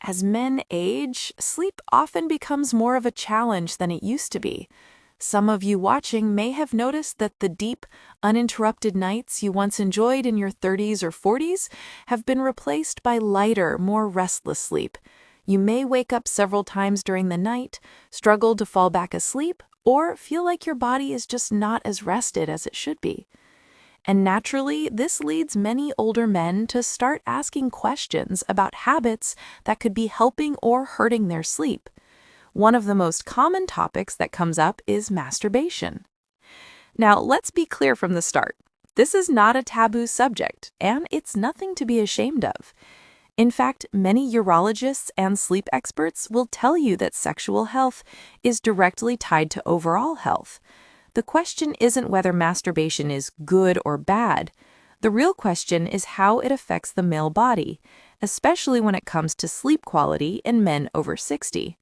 As men age, sleep often becomes more of a challenge than it used to be. Some of you watching may have noticed that the deep, uninterrupted nights you once enjoyed in your 30s or 40s have been replaced by lighter, more restless sleep. You may wake up several times during the night, struggle to fall back asleep, or feel like your body is just not as rested as it should be. And naturally, this leads many older men to start asking questions about habits that could be helping or hurting their sleep. One of the most common topics that comes up is masturbation. Now, let's be clear from the start. This is not a taboo subject, and it's nothing to be ashamed of. In fact, many urologists and sleep experts will tell you that sexual health is directly tied to overall health. The question isn't whether masturbation is good or bad. The real question is how it affects the male body, especially when it comes to sleep quality in men over 60.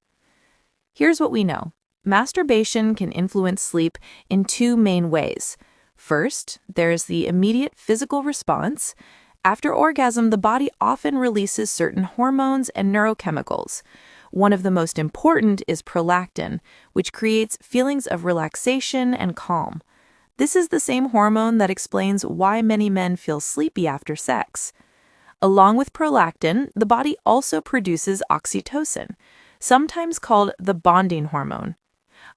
Here's what we know. Masturbation can influence sleep in two main ways. First, there's the immediate physical response. After orgasm, the body often releases certain hormones and neurochemicals. One of the most important is prolactin, which creates feelings of relaxation and calm. This is the same hormone that explains why many men feel sleepy after sex. Along with prolactin, the body also produces oxytocin, sometimes called the bonding hormone.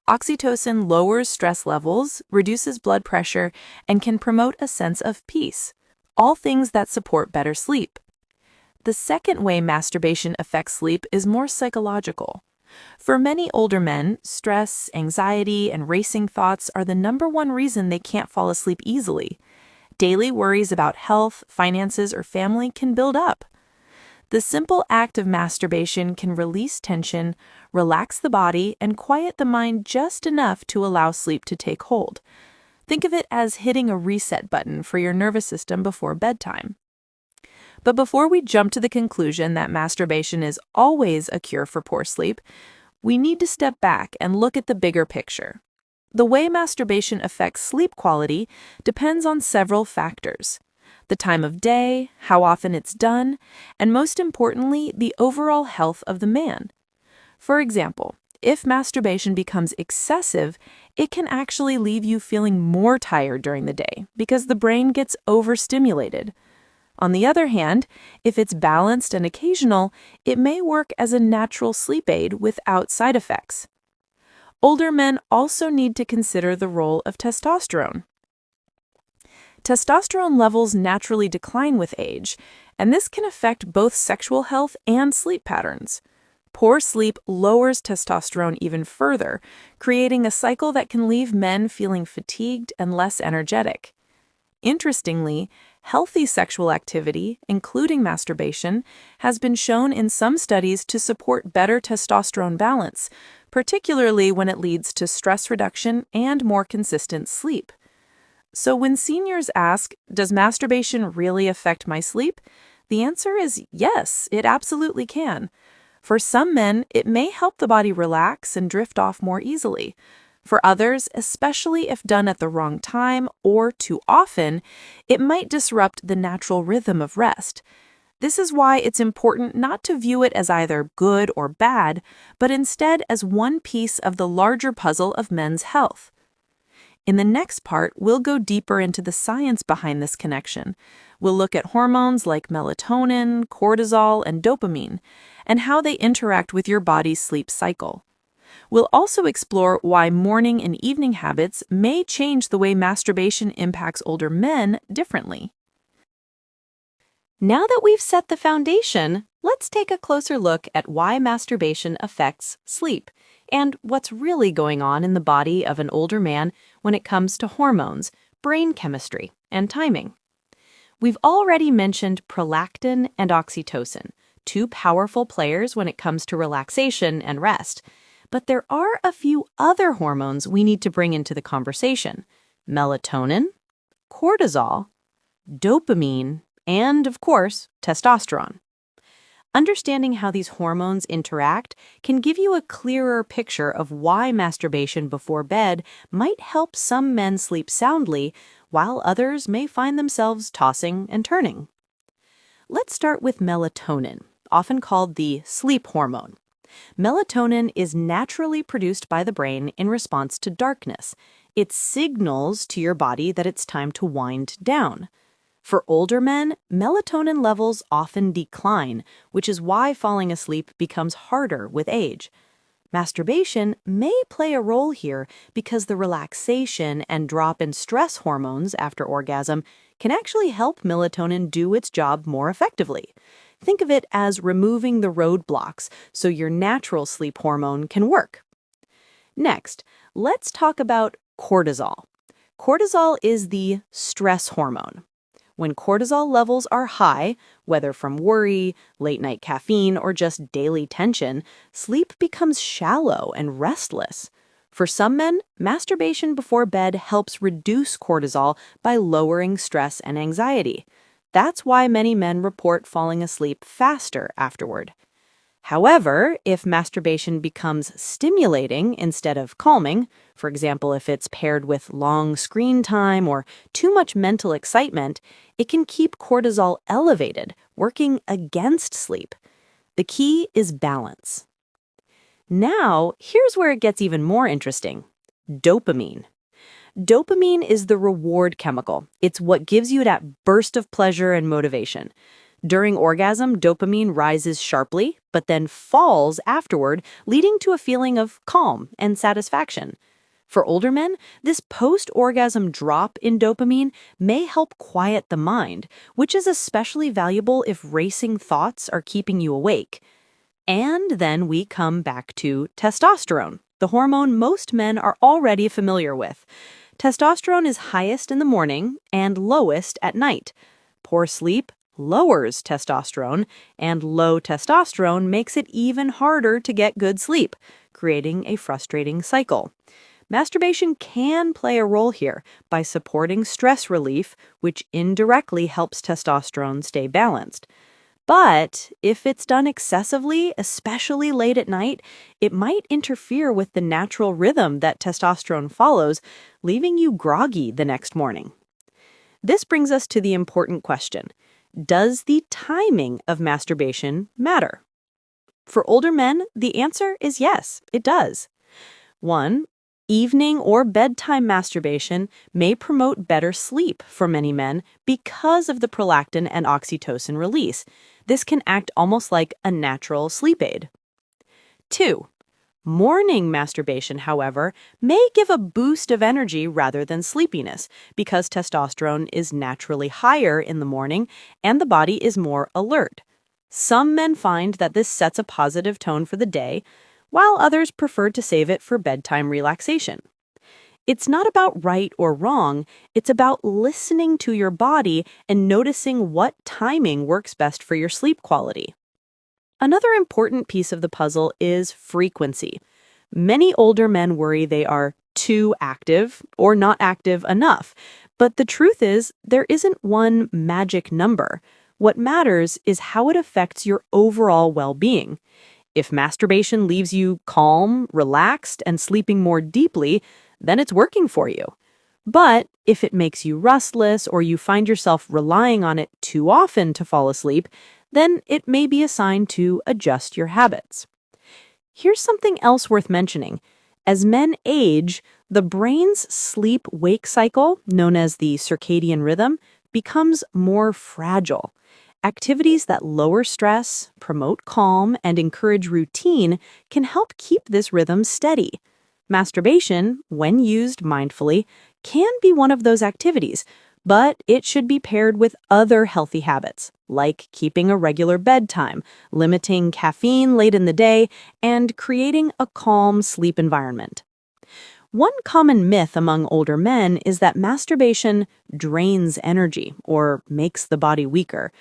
Oxytocin lowers stress levels, reduces blood pressure, and can promote a sense of peace, all things that support better sleep. The second way masturbation affects sleep is more psychological. For many older men, stress, anxiety, and racing thoughts are the number one reason they can't fall asleep easily. Daily worries about health, finances, or family can build up. The simple act of masturbation can release tension, relax the body, and quiet the mind just enough to allow sleep to take hold. Think of it as hitting a reset button for your nervous system before bedtime. But before we jump to the conclusion that masturbation is always a cure for poor sleep, we need to step back and look at the bigger picture. The way masturbation affects sleep quality depends on several factors: the time of day, how often it's done, and most importantly, the overall health of the man. For example, if masturbation becomes excessive, it can actually leave you feeling more tired during the day because the brain gets overstimulated. On the other hand, if it's balanced and occasional, it may work as a natural sleep aid without side effects. Older men also need to consider the role of testosterone. Testosterone levels naturally decline with age, and this can affect both sexual health and sleep patterns. Poor sleep lowers testosterone even further, creating a cycle that can leave men feeling fatigued and less energetic. Interestingly, healthy sexual activity, including masturbation, has been shown in some studies to support better testosterone balance, particularly when it leads to stress reduction and more consistent sleep. So when seniors ask, "Does masturbation really affect my sleep?" the answer is yes, it absolutely can. For some men, it may help the body relax and drift off more easily. For others, especially if done at the wrong time or too often, it might disrupt the natural rhythm of rest. This is why it's important not to view it as either good or bad, but instead as one piece of the larger puzzle of men's health. In the next part, we'll go deeper into the science behind this connection. We'll look at hormones like melatonin, cortisol, and dopamine, and how they interact with your body's sleep cycle. We'll also explore why morning and evening habits may change the way masturbation impacts older men differently. Now that we've set the foundation, let's take a closer look at why masturbation affects sleep and what's really going on in the body of an older man when it comes to hormones, brain chemistry, and timing. We've already mentioned prolactin and oxytocin, two powerful players when it comes to relaxation and rest. But there are a few other hormones we need to bring into the conversation: melatonin, cortisol, dopamine, and, of course, testosterone. Understanding how these hormones interact can give you a clearer picture of why masturbation before bed might help some men sleep soundly, while others may find themselves tossing and turning. Let's start with melatonin, often called the sleep hormone. Melatonin is naturally produced by the brain in response to darkness. It signals to your body that it's time to wind down. For older men, melatonin levels often decline, which is why falling asleep becomes harder with age. Masturbation may play a role here because the relaxation and drop in stress hormones after orgasm can actually help melatonin do its job more effectively. Think of it as removing the roadblocks so your natural sleep hormone can work. Next, let's talk about cortisol. Cortisol is the stress hormone. When cortisol levels are high, whether from worry, late-night caffeine, or just daily tension, sleep becomes shallow and restless. For some men, masturbation before bed helps reduce cortisol by lowering stress and anxiety. That's why many men report falling asleep faster afterward. However, if masturbation becomes stimulating instead of calming, for example, if it's paired with long screen time or too much mental excitement, it can keep cortisol elevated, working against sleep. The key is balance. Now, here's where it gets even more interesting. Dopamine. Dopamine is the reward chemical. It's what gives you that burst of pleasure and motivation. During orgasm, dopamine rises sharply, but then falls afterward, leading to a feeling of calm and satisfaction. For older men, this post-orgasm drop in dopamine may help quiet the mind, which is especially valuable if racing thoughts are keeping you awake. And then we come back to testosterone, the hormone most men are already familiar with. Testosterone is highest in the morning and lowest at night. Poor sleep lowers testosterone, and low testosterone makes it even harder to get good sleep, creating a frustrating cycle. Masturbation can play a role here by supporting stress relief, which indirectly helps testosterone stay balanced. But if it's done excessively, especially late at night, it might interfere with the natural rhythm that testosterone follows, leaving you groggy the next morning. This brings us to the important question. Does the timing of masturbation matter? For older men, the answer is yes, it does. 1. Evening or bedtime masturbation may promote better sleep for many men because of the prolactin and oxytocin release. This can act almost like a natural sleep aid. 2. Morning masturbation, however, may give a boost of energy rather than sleepiness because testosterone is naturally higher in the morning and the body is more alert. Some men find that this sets a positive tone for the day, while others prefer to save it for bedtime relaxation. It's not about right or wrong, it's about listening to your body and noticing what timing works best for your sleep quality. Another important piece of the puzzle is frequency. Many older men worry they are too active or not active enough, but the truth is there isn't one magic number. What matters is how it affects your overall well-being. If masturbation leaves you calm, relaxed, and sleeping more deeply, then it's working for you. But if it makes you restless or you find yourself relying on it too often to fall asleep, then it may be a sign to adjust your habits. Here's something else worth mentioning. As men age, the brain's sleep-wake cycle, known as the circadian rhythm, becomes more fragile. Activities that lower stress, promote calm, and encourage routine can help keep this rhythm steady. Masturbation, when used mindfully, can be one of those activities, but it should be paired with other healthy habits, like keeping a regular bedtime, limiting caffeine late in the day, and creating a calm sleep environment. One common myth among older men is that masturbation drains energy or makes the body weaker.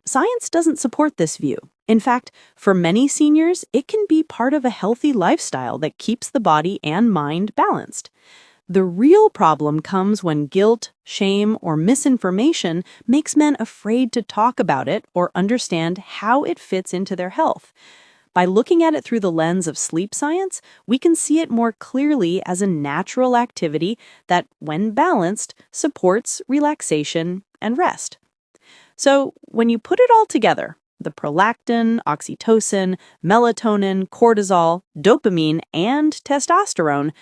Science doesn't support this view. In fact, for many seniors, it can be part of a healthy lifestyle that keeps the body and mind balanced. The real problem comes when guilt, shame, or misinformation makes men afraid to talk about it or understand how it fits into their health. By looking at it through the lens of sleep science, we can see it more clearly as a natural activity that, when balanced, supports relaxation and rest. So, when you put it all together, the prolactin, oxytocin, melatonin, cortisol, dopamine, and testosterone,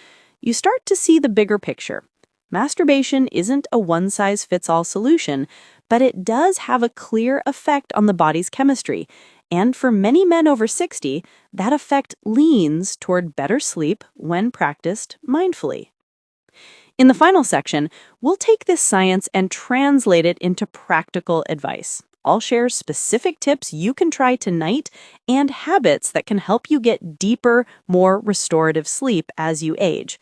you start to see the bigger picture. Masturbation isn't a one-size-fits-all solution, but it does have a clear effect on the body's chemistry. And for many men over 60, that effect leans toward better sleep when practiced mindfully. In the final section, we'll take this science and translate it into practical advice. I'll share specific tips you can try tonight and habits that can help you get deeper, more restorative sleep as you age.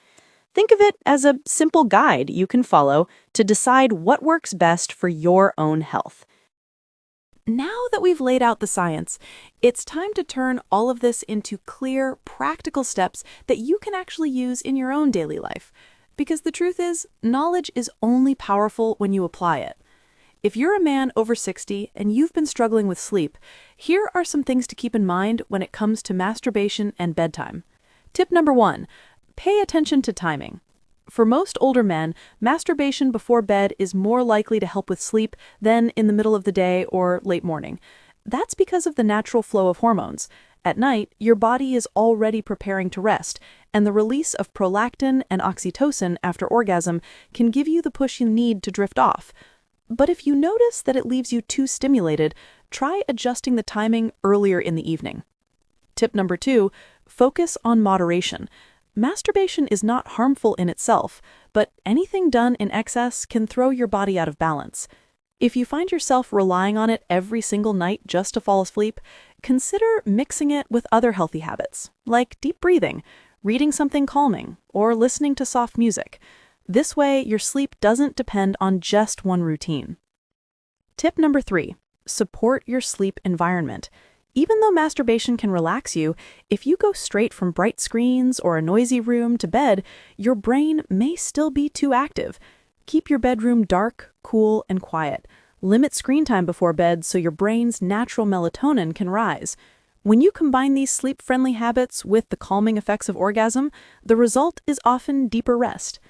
Think of it as a simple guide you can follow to decide what works best for your own health. Now that we've laid out the science, it's time to turn all of this into clear, practical steps that you can actually use in your own daily life. Because the truth is, knowledge is only powerful when you apply it. If you're a man over 60 and you've been struggling with sleep, here are some things to keep in mind when it comes to masturbation and bedtime. Tip number 1, pay attention to timing. For most older men, masturbation before bed is more likely to help with sleep than in the middle of the day or late morning. That's because of the natural flow of hormones. At night, your body is already preparing to rest, and the release of prolactin and oxytocin after orgasm can give you the push you need to drift off. But if you notice that it leaves you too stimulated, try adjusting the timing earlier in the evening. Tip number 2, focus on moderation. Masturbation is not harmful in itself, but anything done in excess can throw your body out of balance. If you find yourself relying on it every single night just to fall asleep, consider mixing it with other healthy habits, like deep breathing, reading something calming, or listening to soft music. This way, your sleep doesn't depend on just one routine. Tip number 3, support your sleep environment. Even though masturbation can relax you, if you go straight from bright screens or a noisy room to bed, your brain may still be too active. Keep your bedroom dark, cool, and quiet. Limit screen time before bed so your brain's natural melatonin can rise. When you combine these sleep-friendly habits with the calming effects of orgasm, the result is often deeper rest.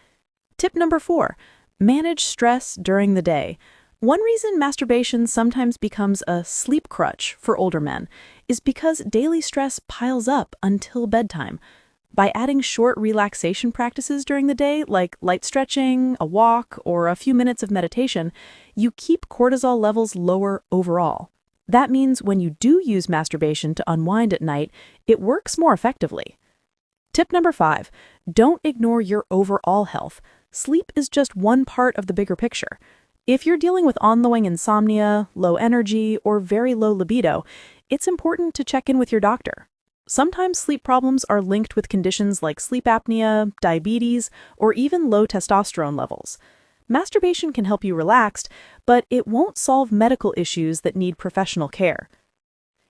Tip number 4, manage stress during the day. One reason masturbation sometimes becomes a sleep crutch for older men is because daily stress piles up until bedtime. By adding short relaxation practices during the day, like light stretching, a walk, or a few minutes of meditation, you keep cortisol levels lower overall. That means when you do use masturbation to unwind at night, it works more effectively. Tip number 5, don't ignore your overall health. Sleep is just one part of the bigger picture. If you're dealing with on-the-wing insomnia, low energy, or very low libido, it's important to check in with your doctor. Sometimes sleep problems are linked with conditions like sleep apnea, diabetes, or even low testosterone levels. Masturbation can help you relax, but it won't solve medical issues that need professional care.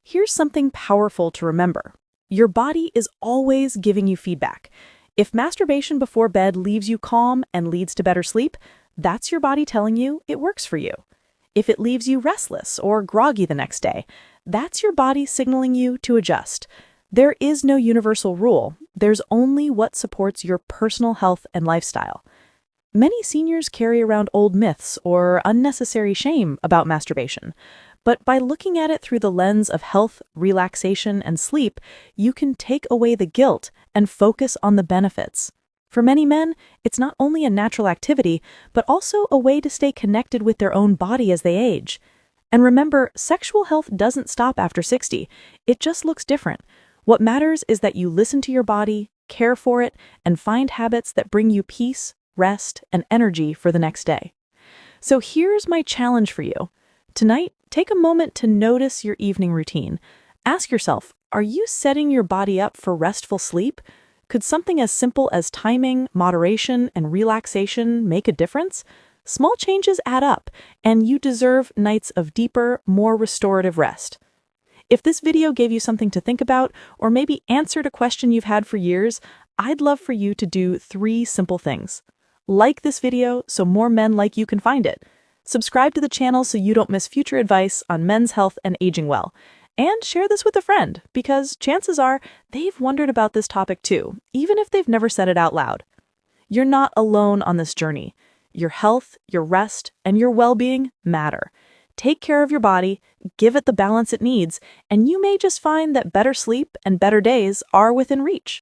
Here's something powerful to remember. Your body is always giving you feedback. If masturbation before bed leaves you calm and leads to better sleep, that's your body telling you it works for you. If it leaves you restless or groggy the next day, that's your body signaling you to adjust. There is no universal rule. There's only what supports your personal health and lifestyle. Many seniors carry around old myths or unnecessary shame about masturbation, but by looking at it through the lens of health, relaxation, and sleep, you can take away the guilt and focus on the benefits. For many men, it's not only a natural activity, but also a way to stay connected with their own body as they age. And remember, sexual health doesn't stop after 60. It just looks different. What matters is that you listen to your body, care for it, and find habits that bring you peace, rest, and energy for the next day. So here's my challenge for you. Tonight, take a moment to notice your evening routine. Ask yourself, are you setting your body up for restful sleep? Could something as simple as timing, moderation, and relaxation make a difference? Small changes add up, and you deserve nights of deeper, more restorative rest. If this video gave you something to think about, or maybe answered a question you've had for years, I'd love for you to do 3 simple things. Like this video so more men like you can find it. Subscribe to the channel so you don't miss future advice on men's health and aging well. And share this with a friend, because chances are they've wondered about this topic too, even if they've never said it out loud. You're not alone on this journey. Your health, your rest, and your well-being matter. Take care of your body, give it the balance it needs, and you may just find that better sleep and better days are within reach.